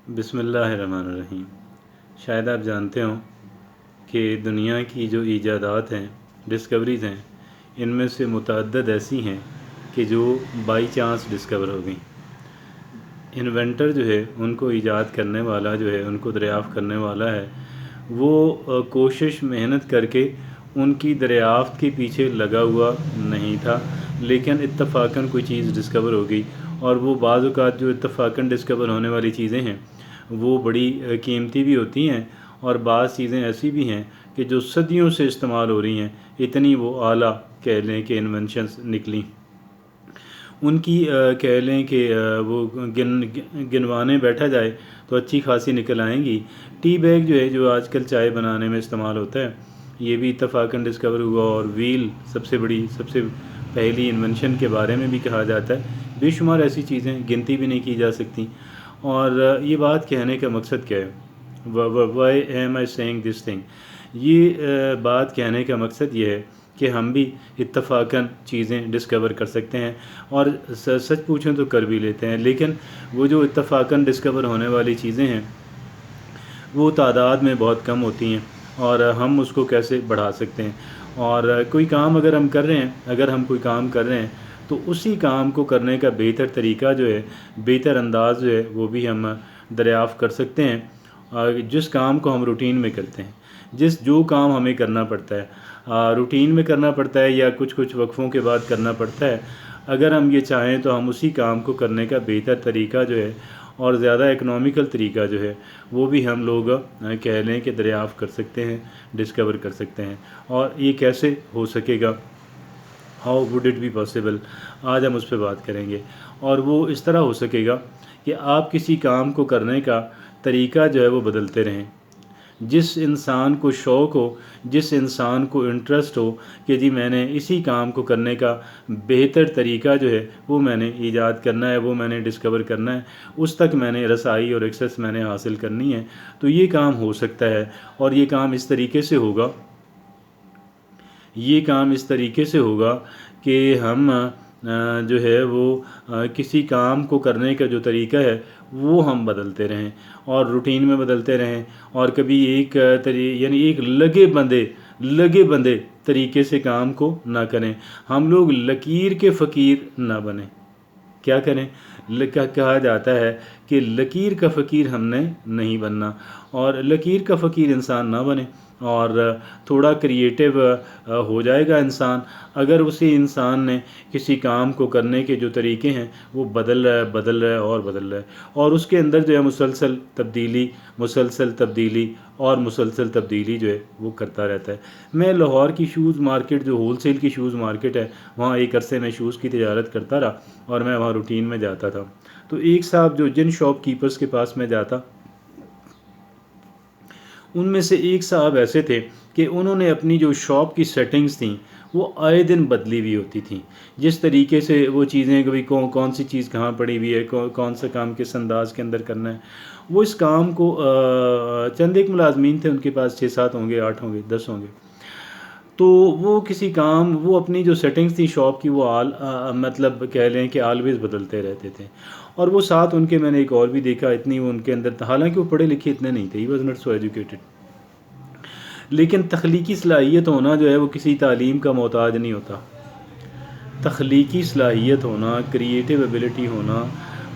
बिस्मिल्लाहिर्रहमानिर्रहीम। शायद आप जानते हो कि दुनिया की जो ईजादात हैं, डिस्कवरीज़ हैं, इनमें से मुतअद्दिद ऐसी हैं कि जो बाई चांस डिस्कवर हो गई। इन्वेंटर जो है, उनको ईजाद करने वाला जो है, उनको दरियाफ़्त करने वाला है, वो कोशिश मेहनत करके उनकी दरियाफ़्त के पीछे लगा हुआ नहीं था, लेकिन इत्तफ़ाक़न कोई चीज़ डिस्कवर हो गई। और वो बाज़ औक़ात जो इत्तफ़ाक़न डिस्कवर होने वाली चीज़ें हैं वो बड़ी कीमती भी होती हैं, और बाज़ चीज़ें ऐसी भी हैं कि जो सदियों से इस्तेमाल हो रही हैं, इतनी वो आला कह लें कि इन्वेंशंस निकली उनकी, कह लें कि वो गिनवाने बैठा जाए तो अच्छी खासी निकल आएंगी। टी बैग जो है, जो आजकल चाय बनाने में इस्तेमाल होता है, ये भी इत्तफ़ाक़न डिस्कवर हुआ। और व्हील सबसे पहली इन्वेंशन के बारे में भी कहा जाता है। बेशुमार ऐसी चीज़ें गिनती भी नहीं की जा सकती। और ये बात कहने का मकसद क्या है? Why am I saying this thing? ये बात कहने का मकसद ये है कि हम भी इत्तफ़ाक़न चीज़ें डिस्कवर कर सकते हैं, और सच पूछें तो कर भी लेते हैं। लेकिन वो जो इत्तफ़ाक़न डिस्कवर होने वाली चीज़ें हैं वो तादाद में बहुत कम होती हैं, और हम उसको कैसे बढ़ा सकते हैं। और कोई काम अगर हम कोई काम कर रहे हैं तो उसी काम को करने का बेहतर तरीका जो है, बेहतर अंदाज़ जो है, वो भी हम दरियाफ़्त कर सकते हैं। जिस काम को हम रूटीन में करते हैं, जो काम हमें करना पड़ता है, रूटीन में करना पड़ता है या कुछ वक्फ़ों के बाद करना पड़ता है, अगर हम ये चाहें तो हम उसी काम को करने का बेहतर तरीका जो है और ज़्यादा इकनॉमिकल तरीका जो है, वो भी हम लोग कह लें कि दरियाफ़्त कर सकते हैं, डिस्कवर कर सकते हैं। और ये कैसे हो सकेगा? How would it be possible? आज हम उस पर बात करेंगे। और वो इस तरह हो सकेगा कि आप किसी काम को करने का तरीका जो है वो बदलते रहें। जिस इंसान को शौक़ हो, जिस इंसान को इंटरेस्ट हो कि जी मैंने इसी काम को करने का बेहतर तरीका जो है वो मैंने ईजाद करना है, वो मैंने डिस्कवर करना है, उस तक मैंने रसाई और एक्सेस मैंने हासिल करनी है, तो ये काम हो सकता है। और ये काम इस तरीके से होगा कि हम जो है वो किसी काम को करने का जो तरीका है वो हम बदलते रहें, और रूटीन में बदलते रहें, और कभी यानी एक लगे बंदे तरीके से काम को ना करें। हम लोग लकीर के फ़कीर ना बने। क्या करें? कहा जाता है कि लकीर का फ़कीर हमने नहीं बनना, और लकीर का फ़कीर इंसान ना बने, और थोड़ा क्रिएटिव हो जाएगा इंसान अगर उसी इंसान ने किसी काम को करने के जो तरीके हैं वो बदल रहा है, और उसके अंदर जो है मुसलसल तब्दीली जो है वो करता रहता है। मैं लाहौर की शूज़ मार्केट, जो होल सेल की शूज़ मार्केट है, वहाँ एक अरसे में शूज़ की तिजारत करता रहा, और मैं वहाँ रूटीन में जाता था। तो एक साहब जिन शॉपकीपर्स के पास मैं जाता, उनमें से एक साहब ऐसे थे कि उन्होंने अपनी जो शॉप की सेटिंग्स थी वो आए दिन बदली हुई होती थी। जिस तरीके से वो चीज़ें, कभी कौन सी चीज़ कहाँ पड़ी हुई है, कौन सा काम किस अंदाज़ के अंदर करना है, वो इस काम को चंद एक मुलाजमीन थे उनके पास, 6-7 होंगे, 8 होंगे, 10 होंगे। तो वो अपनी जो सेटिंग्स थी शॉप की, वो मतलब कह लें कि ऑलवेज़ बदलते रहते थे। और वो साथ उनके मैंने एक और भी देखा, इतनी वो उनके अंदर, हालांकि वो पढ़े लिखे इतने नहीं थे, he was not so educated, लेकिन तख्लीकी सलाहियत होना जो है वो किसी तालीम का मोहताज नहीं होता। तख्लीकी सलाहियत होना, क्रिएटिव एबिलिटी होना,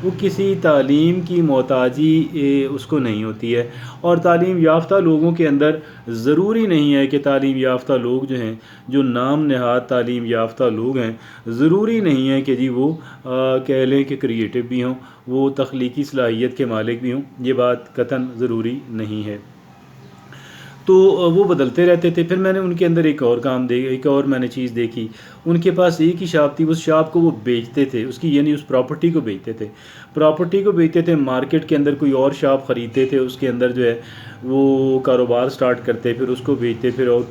वो किसी तालीम की मोहताजी उसको नहीं होती है। और तालीम याफ्ता लोगों के अंदर ज़रूरी नहीं है कि तालीम याफ्ता लोग जो हैं, जो नाम नहाद तालीम याफ्ता लोग हैं, ज़रूरी नहीं है कि जी वो कह लें कि क्रिएटिव भी हों, वो तख्लीकी सलाहियत के मालिक भी हों। ये बात कतन ज़रूरी नहीं है। तो वो बदलते रहते थे। फिर मैंने उनके अंदर एक और मैंने चीज़ देखी। उनके पास एक ही शॉप थी, उस शॉप को वो बेचते थे, उसकी यानी उस प्रॉपर्टी को बेचते थे। मार्केट के अंदर कोई और शॉप ख़रीदते थे, उसके अंदर जो है वो कारोबार स्टार्ट करते, फिर उसको बेचते, फिर और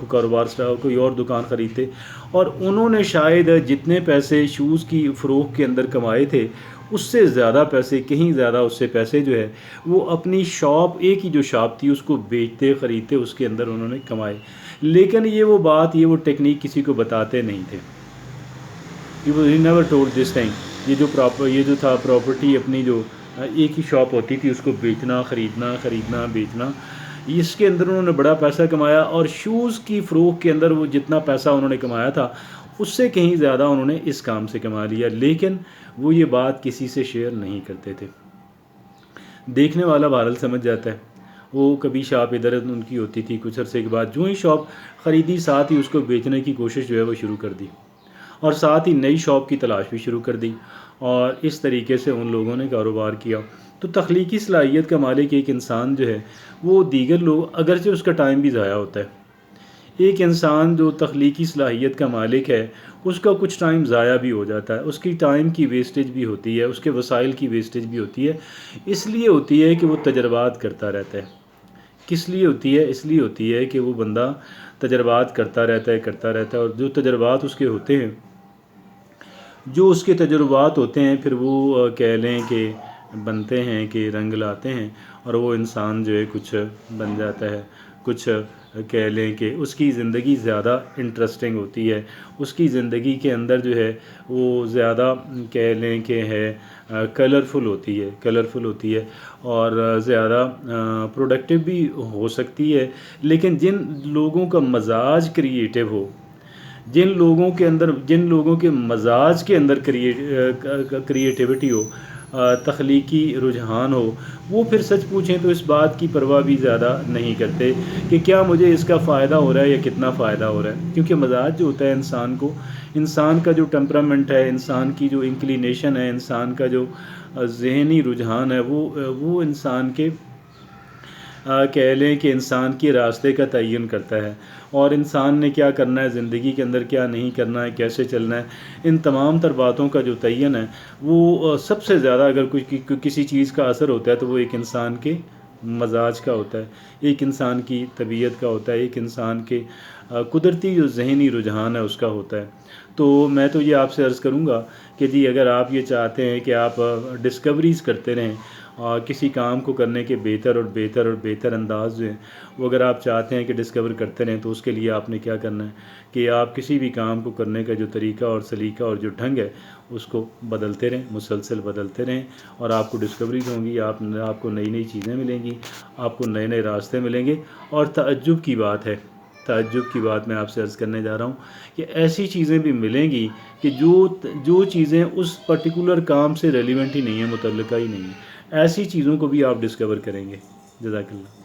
कोई और दुकान ख़रीदते। और उन्होंने शायद जितने पैसे शूज़ की फ़रोख्त के अंदर कमाए थे, उससे ज़्यादा पैसे, कहीं ज़्यादा उससे पैसे जो है वो अपनी शॉप, एक ही जो शॉप थी उसको बेचते ख़रीदते, उसके अंदर उन्होंने कमाए। लेकिन ये वो टेक्निक किसी को बताते नहीं थे। He never told this thing. ये जो था प्रॉपर्टी अपनी जो ایک ہی شاپ ہوتی تھی، اس کو بیچنا خریدنا بیچنا، اس کے اندر انہوں نے بڑا پیسہ کمایا، اور شوز کی فروخت کے اندر وہ جتنا پیسہ انہوں نے کمایا تھا اس سے کہیں زیادہ انہوں نے اس کام سے کما لیا، لیکن وہ یہ بات کسی سے شیئر نہیں کرتے تھے۔ دیکھنے والا بہرحال سمجھ جاتا ہے۔ وہ کبھی شاپ ادھر ان کی ہوتی تھی، کچھ عرصے کے بعد جو ہی شاپ خریدی ساتھ ہی اس کو بیچنے کی کوشش جو ہے وہ شروع کر دی، اور ساتھ ہی نئی شاپ کی تلاش بھی شروع کر دی، اور اس طریقے سے ان لوگوں نے کاروبار کیا۔ تو تخلیقی صلاحیت کا مالک ایک انسان جو ہے وہ دیگر لوگ، اگرچہ اس کا ٹائم بھی ضائع ہوتا ہے، ایک انسان جو تخلیقی صلاحیت کا مالک ہے اس کا کچھ ٹائم ضائع بھی ہو جاتا ہے، اس کی ٹائم کی ویسٹیج بھی ہوتی ہے، اس کے وسائل کی ویسٹیج بھی ہوتی ہے، اس لیے ہوتی ہے کہ وہ تجربات کرتا رہتا ہے۔ کس لیے ہوتی ہے؟ اس لیے ہوتی ہے کہ وہ بندہ تجربات کرتا رہتا ہے، اور جو تجربات اس کے ہوتے ہیں، جو اس کے تجربات ہوتے ہیں، پھر وہ کہہ لیں کہ بنتے ہیں کہ رنگ لاتے ہیں، اور وہ انسان جو ہے کچھ بن جاتا ہے، کچھ کہہ لیں کہ اس کی زندگی زیادہ انٹرسٹنگ ہوتی ہے، اس کی زندگی کے اندر جو ہے وہ زیادہ کہہ لیں کہ ہے کلرفل ہوتی ہے، اور زیادہ پروڈکٹیو بھی ہو سکتی ہے۔ لیکن جن لوگوں کا مزاج کریٹیو ہو، جن لوگوں کے مزاج کے اندر کریٹیوٹی ہو، تخلیقی رجحان ہو، وہ پھر سچ پوچھیں تو اس بات کی پرواہ بھی زیادہ نہیں کرتے کہ کیا مجھے اس کا فائدہ ہو رہا ہے یا کتنا فائدہ ہو رہا ہے، کیونکہ مزاج جو ہوتا ہے انسان کا جو ٹیمپرامنٹ ہے، انسان کی جو انکلینیشن ہے، انسان کا جو ذہنی رجحان ہے، وہ انسان کے کہہ لیں کہ انسان کے راستے کا تعین کرتا ہے، اور انسان نے کیا کرنا ہے زندگی کے اندر، کیا نہیں کرنا ہے، کیسے چلنا ہے، ان تمام تر باتوں کا جو تعین ہے وہ سب سے زیادہ اگر کسی چیز کا اثر ہوتا ہے تو وہ ایک انسان کے مزاج کا ہوتا ہے، ایک انسان کی طبیعت کا ہوتا ہے، ایک انسان کے قدرتی جو ذہنی رجحان ہے اس کا ہوتا ہے۔ تو میں تو یہ آپ سے عرض کروں گا کہ جی اگر آپ یہ چاہتے ہیں کہ آپ ڈسکوریز کرتے رہیں، اور کسی کام کو کرنے کے بہتر انداز جو ہیں وہ اگر آپ چاہتے ہیں کہ ڈسکور کرتے رہیں، تو اس کے لیے آپ نے کیا کرنا ہے کہ آپ کسی بھی کام کو کرنے کا جو طریقہ اور سلیقہ اور جو ڈھنگ ہے اس کو بدلتے رہیں، مسلسل بدلتے رہیں، اور آپ کو ڈسکوریز ہوں گی، آپ کو نئی چیزیں ملیں گی، آپ کو نئے راستے ملیں گے۔ اور تعجب کی بات میں آپ سے عرض کرنے جا رہا ہوں کہ ایسی چیزیں بھی ملیں گی کہ جو چیزیں اس پرٹیکولر کام سے ریلیونٹ ہی نہیں ہیں، متعلقہ ہی نہیں ہیں، ایسی چیزوں کو بھی آپ ڈسکور کریں گے۔ جزاک اللہ۔